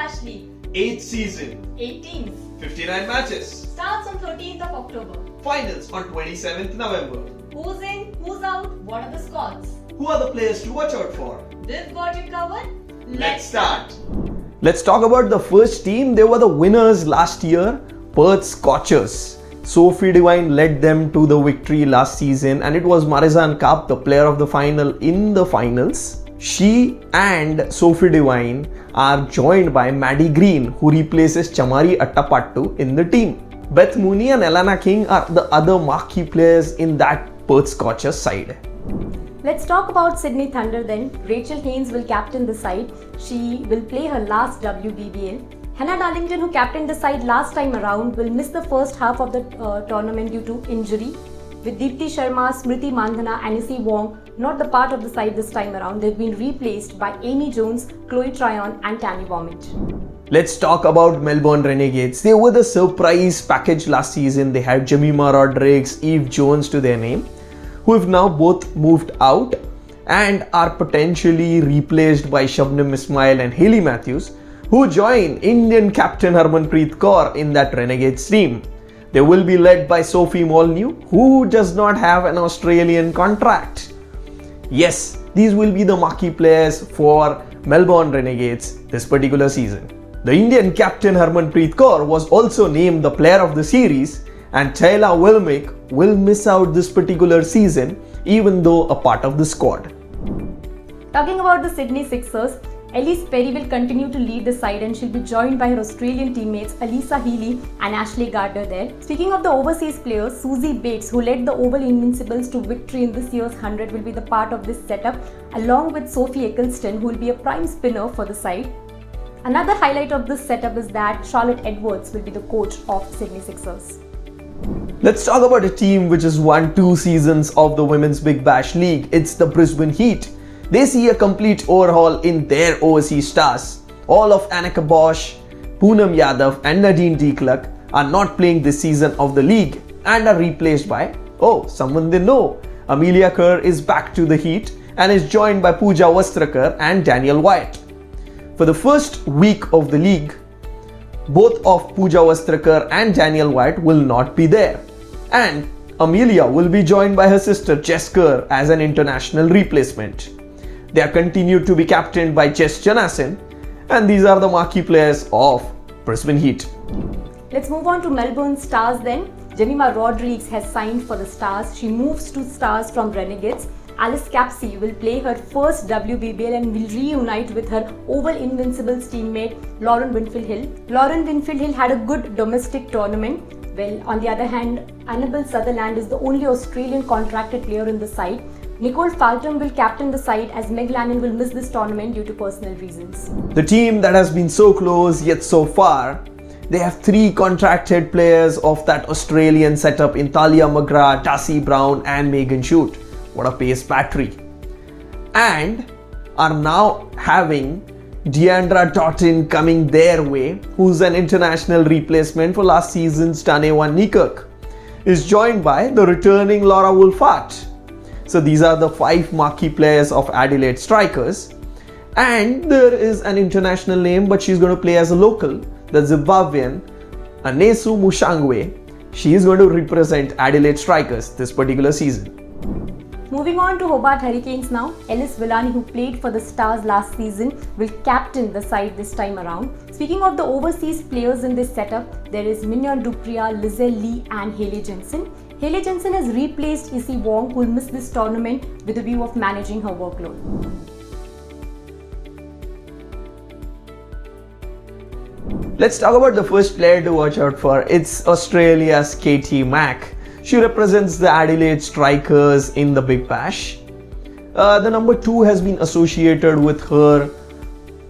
Bash League. 8th season. 8 teams. 59 matches. Starts on 13th of October. Finals on 27th November. Who's in? Who's out? What are the scores? Who are the players to watch out for? We've got it covered. Let's start. Let's talk about the first team. They were the winners last year, Perth Scorchers. Sophie Devine led them to the victory last season, and it was Marizanne Kapp, the player of the final in the finals. She and Sophie Devine are joined by Maddie Green, who replaces Chamari Attapattu in the team. Beth Mooney and Elana King are the other marquee players in that Perth Scorchers side. Let's talk about Sydney Thunder then. Rachel Haynes will captain the side. She will play her last WBBL. Hannah Darlington, who captained the side last time around, will miss the first half of the tournament due to injury. With Deepti Sharma, Smriti Mandhana and Issy Wong not the part of the side this time around, they've been replaced by Amy Jones, Chloe Tryon and Tammy Vomit. Let's talk about Melbourne Renegades. They were the surprise package last season. They had Jemimah Rodrigues, Eve Jones to their name, who have now both moved out and are potentially replaced by Shabnam Ismail and Hayley Matthews, who join Indian captain Harmanpreet Kaur in that Renegades team. They will be led by Sophie Molyneux, who does not have an Australian contract. Yes, these will be the marquee players for Melbourne Renegades this particular season. The Indian captain Harmanpreet Kaur was also named the player of the series, and Taylor Wilmick will miss out this particular season even though a part of the squad. Talking about the Sydney Sixers, Elise Perry will continue to lead the side and she'll be joined by her Australian teammates Alyssa Healy and Ashley Gardner there. Speaking of the overseas players, Suzie Bates, who led the Oval Invincibles to victory in this year's 100, will be the part of this setup, along with Sophie Eccleston, who will be a prime spinner for the side. Another highlight of this setup is that Charlotte Edwards will be the coach of Sydney Sixers. Let's talk about a team which has won 2 seasons of the Women's Big Bash League. It's the Brisbane Heat. They see a complete overhaul in their overseas stars. All of Annika Bosch, Poonam Yadav and Nadine de Klerk are not playing this season of the league and are replaced by, someone they know. Amelia Kerr is back to the Heat and is joined by Pooja Vastrakar and Daniel Wyatt. For the first week of the league, both of Pooja Vastrakar and Daniel Wyatt will not be there. And Amelia will be joined by her sister Jess Kerr as an international replacement. They are continued to be captained by Jess Janassen, and these are the marquee players of Brisbane Heat. Let's move on to Melbourne Stars then. Jemimah Rodrigues has signed for the Stars. She moves to Stars from Renegades. Alice Capsey will play her first WBBL and will reunite with her Oval Invincibles teammate Lauren Winfield Hill. Lauren Winfield Hill had a good domestic tournament. Well, on the other hand, Annabelle Sutherland is the only Australian contracted player in the side. Nicole Faltham will captain the side as Meg Lannon will miss this tournament due to personal reasons. The team that has been so close yet so far, they have 3 contracted players of that Australian setup in Talia McGrath, Darcy Brown and Megan Shute. What a pace battery. And are now having Deandra Totten coming their way, who's an international replacement for last season's Tane Van Niekerk, is joined by the returning Laura Wolfart. So these are the 5 marquee players of Adelaide Strikers. And there is an international name, but she's going to play as a local, the Zimbabwean Anesu Mushangwe. She is going to represent Adelaide Strikers this particular season. Moving on to Hobart Hurricanes now, Ellis Villani, who played for the Stars last season, will captain the side this time around. Speaking of the overseas players in this setup, there is Mignon Dupria, Lizelle Lee and Hayley Jensen. Hayley Jensen has replaced Issy Wong, who will miss this tournament with a view of managing her workload. Let's talk about the first player to watch out for. It's Australia's Katie Mack. She represents the Adelaide Strikers in the Big Bash. The number 2 has been associated with her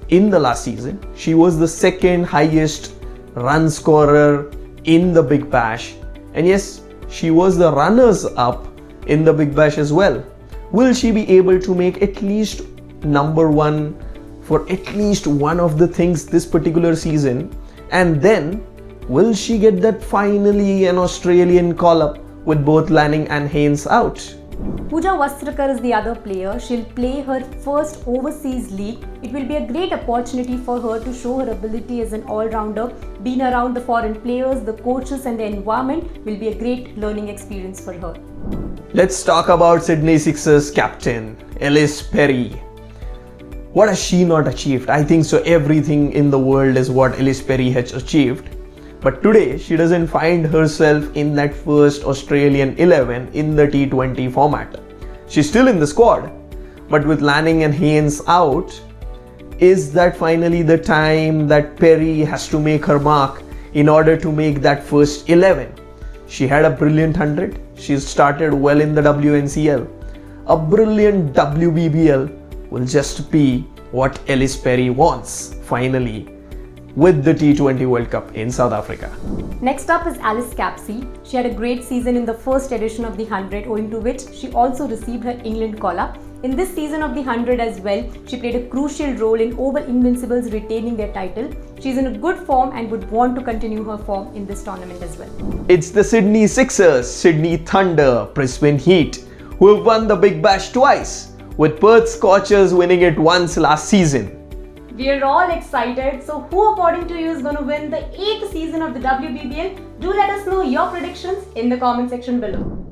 in the last season. She was the 2nd highest run scorer in the Big Bash. And yes, she was the runners-up in the Big Bash as well. Will she be able to make at least number 1 for at least one of the things this particular season? And then, will she get that finally an Australian call-up with both Lanning and Haynes out? Pooja Vastrakar is the other player. She'll play her first overseas league. It will be a great opportunity for her to show her ability as an all-rounder. Being around the foreign players, the coaches and the environment will be a great learning experience for her. Let's talk about Sydney Sixers captain, Ellis Perry. What has she not achieved? I think so everything in the world is what Ellis Perry has achieved. But today, she doesn't find herself in that first Australian 11 in the T20 format. She's still in the squad, but with Lanning and Haynes out, is that finally the time that Perry has to make her mark in order to make that first 11? She had a brilliant 100. She started well in the WNCL. A brilliant WBBL will just be what Ellis Perry wants, finally, with the T20 World Cup in South Africa. Next up is Alice Capsey. She had a great season in the first edition of the 100, owing to which she also received her England call-up. In this season of the 100 as well, she played a crucial role in Oval Invincibles retaining their title. She's in a good form and would want to continue her form in this tournament as well. It's the Sydney Sixers, Sydney Thunder, Brisbane Heat, who have won the Big Bash twice, with Perth Scorchers winning it once last season. We are all excited. So who according to you is going to win the 8th season of the WBBL? Do let us know your predictions in the comment section below.